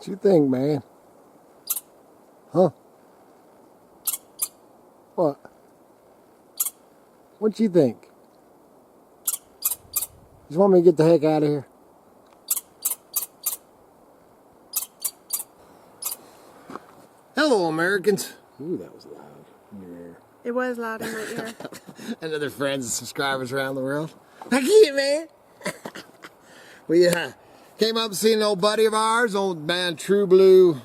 What you think, man? Huh? What? What you think? Just want me to get the heck out of here? Hello, Americans. Ooh, that was loud in your ear. It was loud in my ear. And other friends and subscribers around the world. Thank you, man. We came up and seen an old buddy of ours, old man True Blue.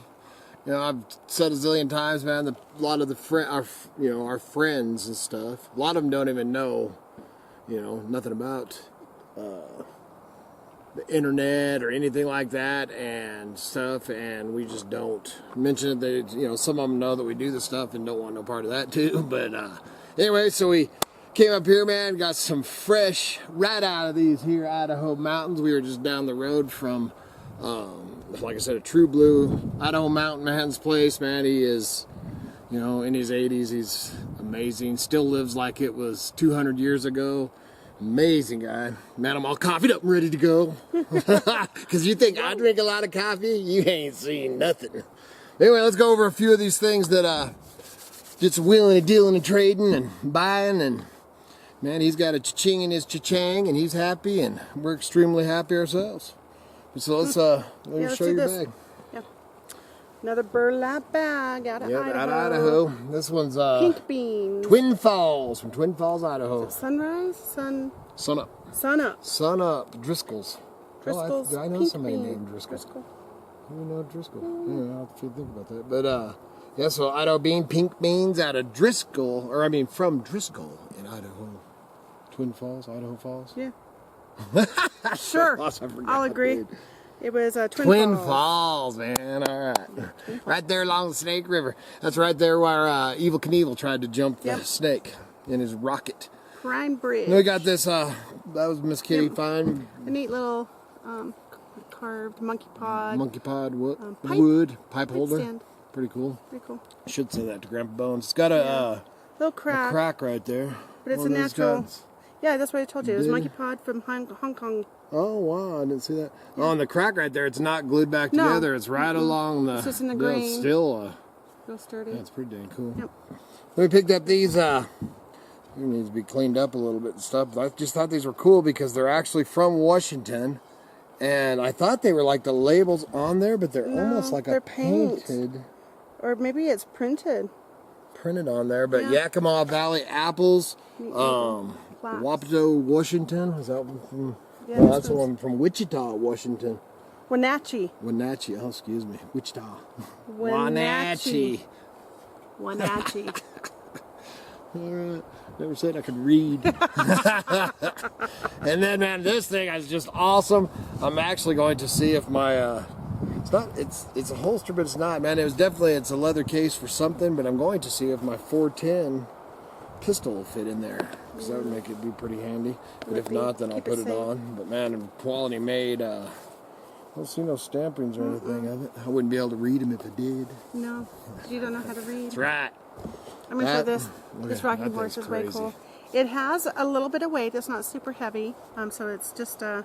You know, I've said a zillion times, man, that a lot of our friends and stuff, a lot of them don't even know, nothing about the internet or anything like that and stuff, and we just don't mention it. That, some of them know that we do this stuff and don't want no part of that too. But anyway, so we came up here, man, got some fresh right out of these here Idaho mountains. We were just down the road from, like I said, a True Blue Idaho Mountain man's place, man. He is, in his 80s. He's amazing. Still lives like it was 200 years ago. Amazing guy. Man, I'm all coffeeed up and ready to go. Because you think I drink a lot of coffee? You ain't seen nothing. Anyway, let's go over a few of these things that did some wheeling and dealing and trading and buying. And man, he's got a cha-ching in his cha-chang and he's happy and we're extremely happy ourselves. So let's show your bag. Yeah. Another burlap bag out of Idaho. Out of Idaho. This one's pink beans. Twin Falls, from Twin Falls, Idaho. Sunrise? Sun up. Sun up. Sun up. Driscoll's. Driscoll's. I know somebody named Driscoll. You know Driscoll. Yeah, I'll have to think about that. But yeah, so Idaho pink beans out of Driscoll, from Driscoll in Idaho. Twin Falls, Idaho Falls. Yeah. Sure. I'll agree. Dude. It was Twin Falls, man. All right. Right there along the Snake River. That's right there where Evel Knievel tried to jump the snake in his rocket. Prime Bridge. And we got this, that was Miss Kitty Fine. A neat little carved monkey pod. Monkey pod wood pipe holder. Stand. Pretty cool. Pretty cool. I should say that to Grandpa Bones. It's got a little crack. A crack right there. But it's a natural. Guns. Yeah, that's what I told you. It was monkey pod from Hong Kong. Oh, wow. I didn't see that. Yeah. Oh, and the crack right there, it's not glued back together. It's right along the... It's just in the grain. It's still... real sturdy. Yeah, it's pretty dang cool. Yep. We picked up these... It needs to be cleaned up a little bit and stuff. But I just thought these were cool because they're actually from Washington. And I thought they were like the labels on there, but they're almost like a painted... Or maybe it's printed. Printed on there. But Yakima Valley apples... Wapato, Washington. Is that one from... Yeah, that's the one from Wichita, Washington. Wenatchee. Wenatchee. Oh, excuse me. Wichita. Wenatchee. All right. Never said I could read. And then, man, this thing is just awesome. I'm actually going to see if my... it's a holster, but it's not, man. It's a leather case for something, but I'm going to see if my 410 pistol will fit in there, because that would make it be pretty handy. But if not, then I'll put it on. But man, quality made. I don't see no stampings or anything of it. I wouldn't be able to read them if I did. No, you don't know how to read. That's right. I'm gonna show this. This rocking horse is way cool. It has a little bit of weight. It's not super heavy. So it's just I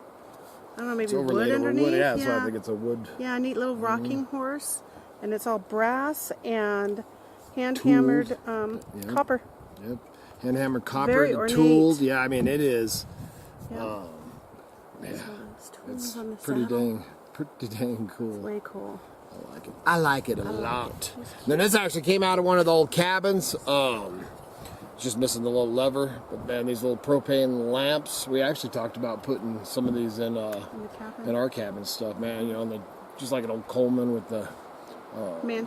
don't know, maybe wood underneath. Wood, yeah, so I think it's a wood. Yeah, a neat little rocking horse, and it's all brass and hand hammered copper. Yep, hand hammered copper. Very ornate. Tools. Yeah, I mean it is. Yeah. It's pretty dang cool. It's way cool. I like it. I like it a lot. Then this actually came out of one of the old cabins. Just missing the little lever. But man, these little propane lamps. We actually talked about putting some of these in our cabin stuff, man. Just like an old Coleman with the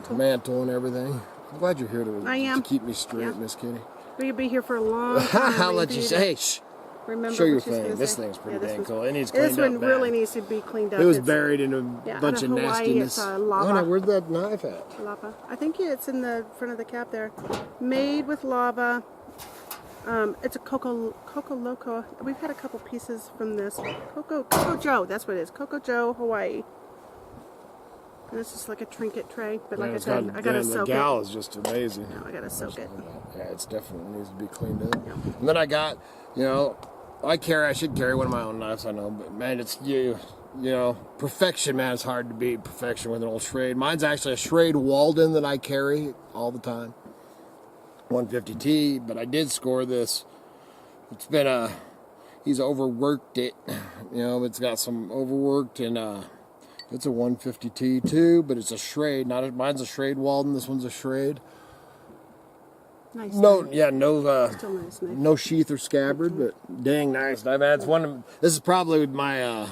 mantle and everything. I'm glad you're here to keep me straight, Miss Kitty. We'll be here for a long time. I'll let you say. Shh. Remember show your thing. This thing's pretty dang cool. It needs cleaned up. This one really needs to be cleaned up. It was buried in a bunch of nastiness. It's lava. Oh, no, where's that knife at? Lava. I think it's in the front of the cap there. Made with lava. It's a Coco Loco. We've had a couple pieces from this. Coco Joe. That's what it is. Coco Joe, Hawaii. And this is like a trinket tray, but like I said, I gotta soak it. The gal is just amazing. No, I gotta soak it. Yeah, it's definitely needs to be cleaned up. Yeah. And then I got, I should carry one of my own knives, I know, but man, you know, perfection, man, it's hard to beat perfection with an old Schrade. Mine's actually a Schrade Walden that I carry all the time. 150T, but I did score this. It's been he's overworked it. You know, it's got some overworked, and it's a 150T too, but it's a Schrade. Mine's a Schrade Walden. This one's a Schrade. Nice. No, yeah, no, Still nice. no sheath or scabbard, but dang nice. I mean, it's one of, this is probably my,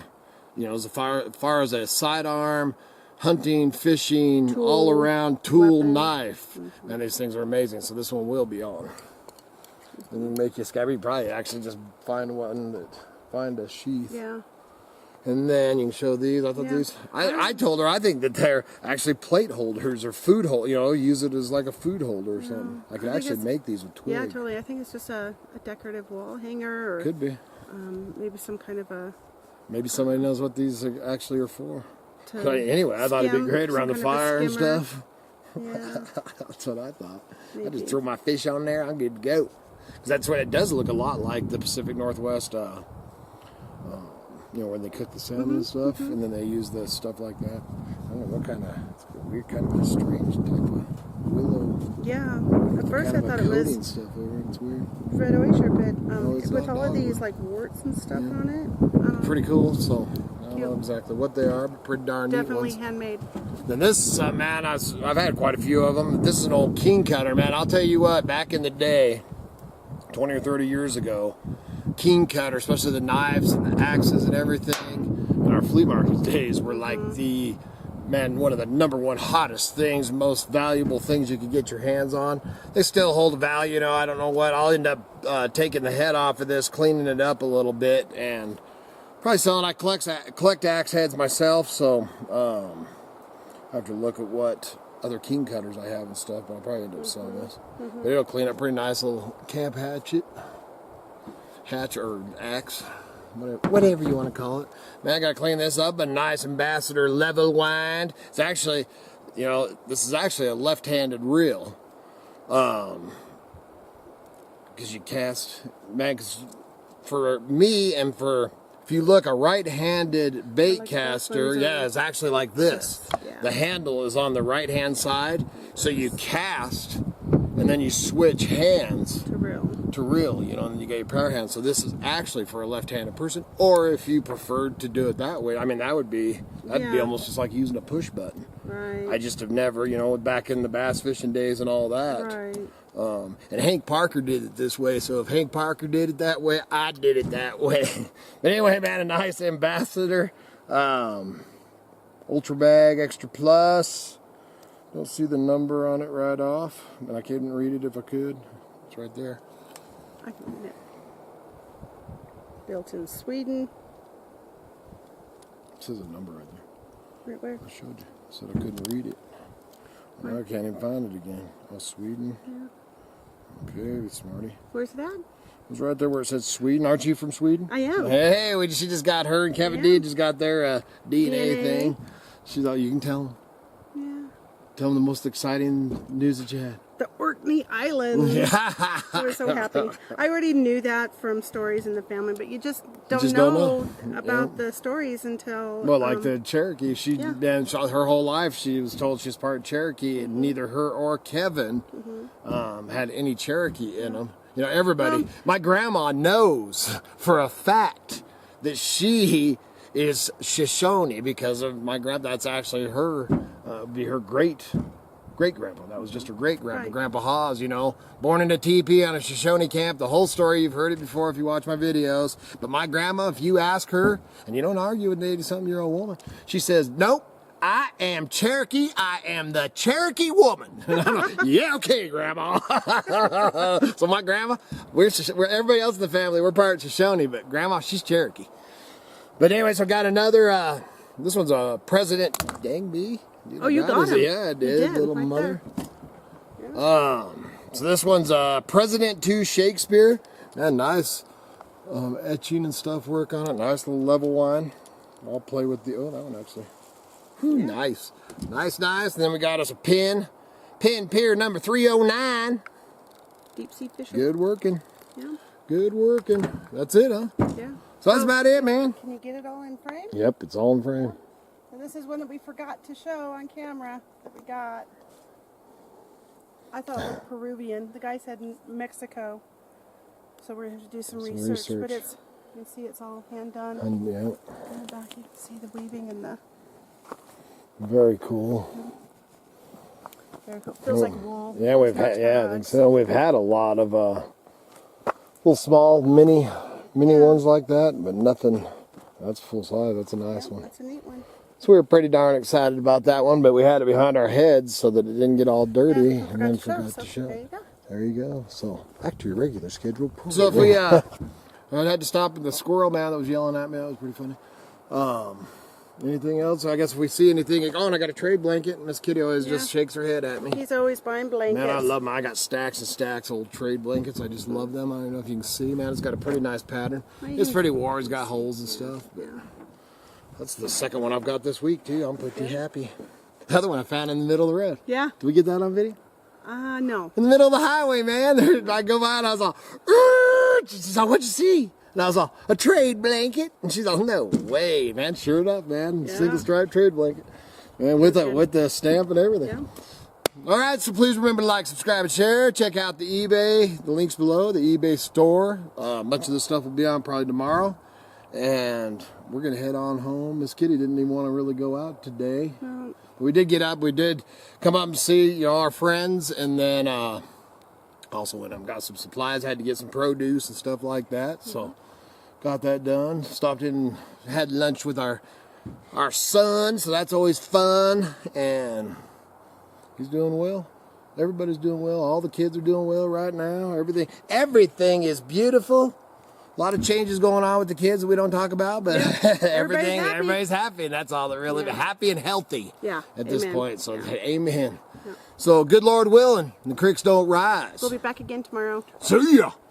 you know, as far as a sidearm, hunting, fishing, Tool, all around tool weapon. knife. And these things are amazing. So this one will be on. And make you scabbard. You probably actually just find a sheath. Yeah. And then you can show these. I thought these. I told her I think that they're actually plate holders or food hold. You know, use it as like a food holder or something. I could actually make these with twigs. Yeah, totally. I think it's just a decorative wall hanger, or Could be. maybe some kind of a. Maybe somebody knows what these actually are for. Anyway, I thought it'd be great around the fire and stuff. Yeah. That's what I thought. I Maybe. just throw my fish on there. I'm good to go. Because that's what it does look a lot like the Pacific Northwest. You know, when they cook the salmon and stuff, and then they use the stuff like that. I don't know what kind of, it's a weird kind of a strange type of willow. Yeah. At first Kind I of thought a it was coating stuff over it. It's weird. red oyster, but it's with not all of these dogwood. like warts and stuff on it. Pretty cool. So I don't know Cute. exactly what they are, but pretty darn neat Definitely ones. handmade. Then this, man, I've had quite a few of them. This is an old king cutter, man. I'll tell you what, back in the day, 20 or 30 years ago, king cutter, especially the knives and the axes and everything, in our flea market days were like one of the #1 hottest things, most valuable things you could get your hands on. They still hold value, you know. I don't know what. I'll end up taking the head off of this, cleaning it up a little bit, and probably selling. I collect axe heads myself, so I have to look at what other king cutters I have and stuff, but I'll probably end up selling this. But it'll clean up pretty nice, little camp hatchet or axe, whatever you want to call it. Man, I gotta clean this up. A nice Ambassador level wind. It's actually, you know, this is actually a left-handed reel, because you cast, man. 'Cause for me and if you look, a right-handed bait Like caster, this, it's actually like this. Yeah. The handle is on the right-hand side, so you cast, and then you switch hands To reel. to reel, you know, and you get your power hand. So this is actually for a left-handed person, or if you preferred to do it that way, I mean, that'd be almost just like using a push button. Right. I just have never, you know, back in the bass fishing days and all that. Right. And Hank Parker did it this way, so if Hank Parker did it that way, I did it that way. But anyway, man, a nice Ambassador, Ultra Bag Extra Plus. Don't see the number on it right off, and I couldn't read it if I could. It's right there. I can read it. Built in Sweden. It says a number right there. Right where? I showed you. I said I couldn't read it. Now I can't even find it again. Oh, Sweden. Yeah. Okay, smarty. Where's that? It was right there where it said Sweden. Aren't you from Sweden? I am. Hey, she just got her and Kevin D just got their DNA thing. She thought, you can tell them. Yeah. Tell them the most exciting news that you had. The Orkney Islands. We were so happy. I already knew that from stories in the family, but you just don't know about the stories until. Well, like the Cherokee, Yeah. her whole life she was told she's part Cherokee, and neither her or Kevin had any Cherokee in them. You know, everybody. My grandma knows for a fact that she is Shoshone because of my grandpa. That's actually her, be her great grandpa. That was just her great grandpa, Right. Grandpa Hawes. You know, born in a teepee on a Shoshone camp. The whole story, you've heard it before if you watch my videos. But my grandma, if you ask her, and you don't argue with an 80-something-year-old woman, she says, "Nope, I am Cherokee. I am the Cherokee woman." And I'm like, yeah, okay, Grandma. So my grandma, we're everybody else in the family, we're part Shoshone, but Grandma, she's Cherokee. But anyway, so I got another, this one's a President Dangby. Oh, you got him. Yeah, I did. You did, Little right mother. there. So this one's President II Shakespeare. Man, nice etching and stuff work on it. Nice little level wine. I'll play with that one actually. Whew, nice. Nice. And then we got us a pin pier number 309. Deep sea fishing. Good working. Yeah. Good working. That's it, huh? Yeah. So that's about it, man. Can you get it all in frame? Yep, it's all in frame. So this is one that we forgot to show on camera that we got. I thought it was Peruvian. The guy said Mexico. So we're going to do some research. But it's, you can see it's all hand done. Yeah. In the back you can see the weaving and the... Very cool. Very cool. Feels like wool. Yeah, we've had. Yeah, I think so. We've had a lot of little small mini ones like that, but nothing. That's full size. That's a nice one. That's a neat one. So we were pretty darn excited about that one, but we had it behind our heads so that it didn't get all dirty, and then forgot to show. There you go. There you go. So back to your regular schedule. So if we I had to stop at the squirrel man that was yelling at me. That was pretty funny. Anything else? I guess if we see anything, like, oh, and I got a trade blanket, and Miss Kitty always just shakes her head at me. He's always buying blankets. Man, I love them. I got stacks and stacks of old trade blankets. I just love them. I don't know if you can see, man. It's got a pretty nice pattern. It's pretty warm. It's got holes and stuff. But that's the second one I've got this week, too. I'm pretty happy. The other one I found in the middle of the road. Yeah. Did we get that on video? No. In the middle of the highway, man. I go by and I was all, she's like, what'd you see? And I was all, a trade blanket. And she's like, no way, man. Sure enough, man. Yeah. Single stripe trade blanket. And with the stamp and everything. Yeah. All right, so please remember to like, subscribe, and share. Check out the eBay, the links below, the eBay store. A bunch of this stuff will be on probably tomorrow. And we're going to head on home. Miss Kitty didn't even want to really go out today. No. We did get up. We did come up and see, our friends. And then also went up and got some supplies. Had to get some produce and stuff like that. So got that done. Stopped in and had lunch with our son. So that's always fun. And he's doing well. Everybody's doing well. All the kids are doing well right now. Everything is beautiful. A lot of changes going on with the kids that we don't talk about, but everybody's happy. And that's all that really happy and healthy at this point. So amen. So good Lord willing, the creeks don't rise. We'll be back again tomorrow. See ya.